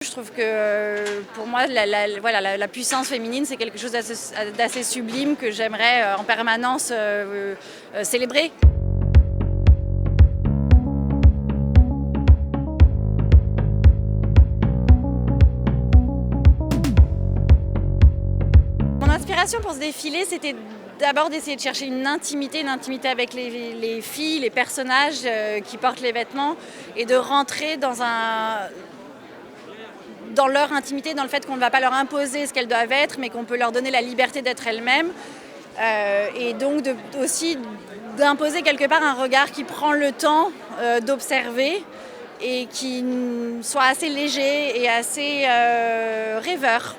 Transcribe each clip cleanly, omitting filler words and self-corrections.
Je trouve que pour moi, la puissance féminine, c'est quelque chose d'assez sublime que j'aimerais en permanence célébrer. Mon inspiration pour ce défilé, c'était d'abord d'essayer de chercher une intimité avec les filles, les personnages qui portent les vêtements, et de rentrer dans leur intimité, dans le fait qu'on ne va pas leur imposer ce qu'elles doivent être, mais qu'on peut leur donner la liberté d'être elles-mêmes. Et donc aussi d'imposer quelque part un regard qui prend le temps d'observer et qui soit assez léger et assez rêveur.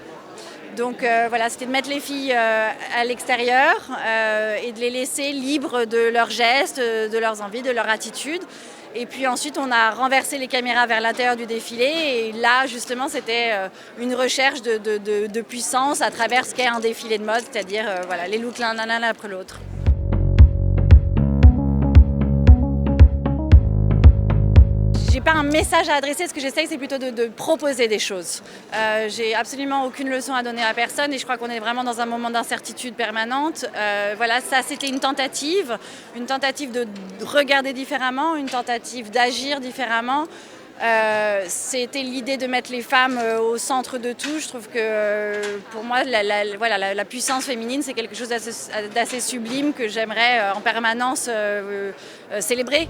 Donc voilà, c'était de mettre les filles à l'extérieur et de les laisser libres de leurs gestes, de leurs envies, de leur attitude. Et puis ensuite, on a renversé les caméras vers l'intérieur du défilé. Et là, justement, c'était une recherche de puissance à travers ce qu'est un défilé de mode, c'est-à-dire voilà, les looks l'un après l'autre. J'ai pas un message à adresser, ce que j'essaye, c'est plutôt de proposer des choses. J'ai absolument aucune leçon à donner à personne et je crois qu'on est vraiment dans un moment d'incertitude permanente. Voilà, ça c'était une tentative de regarder différemment, une tentative d'agir différemment. C'était l'idée de mettre les femmes au centre de tout. Je trouve que pour moi, la puissance féminine, c'est quelque chose d'assez sublime que j'aimerais en permanence célébrer.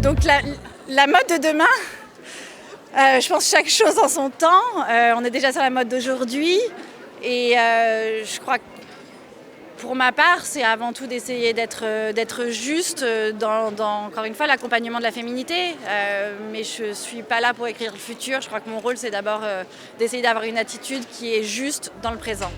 Donc la mode de demain, je pense chaque chose en son temps. On est déjà sur la mode d'aujourd'hui et je crois que pour ma part, c'est avant tout d'essayer d'être juste dans encore une fois, l'accompagnement de la féminité. Mais je ne suis pas là pour écrire le futur. Je crois que mon rôle, c'est d'abord d'essayer d'avoir une attitude qui est juste dans le présent.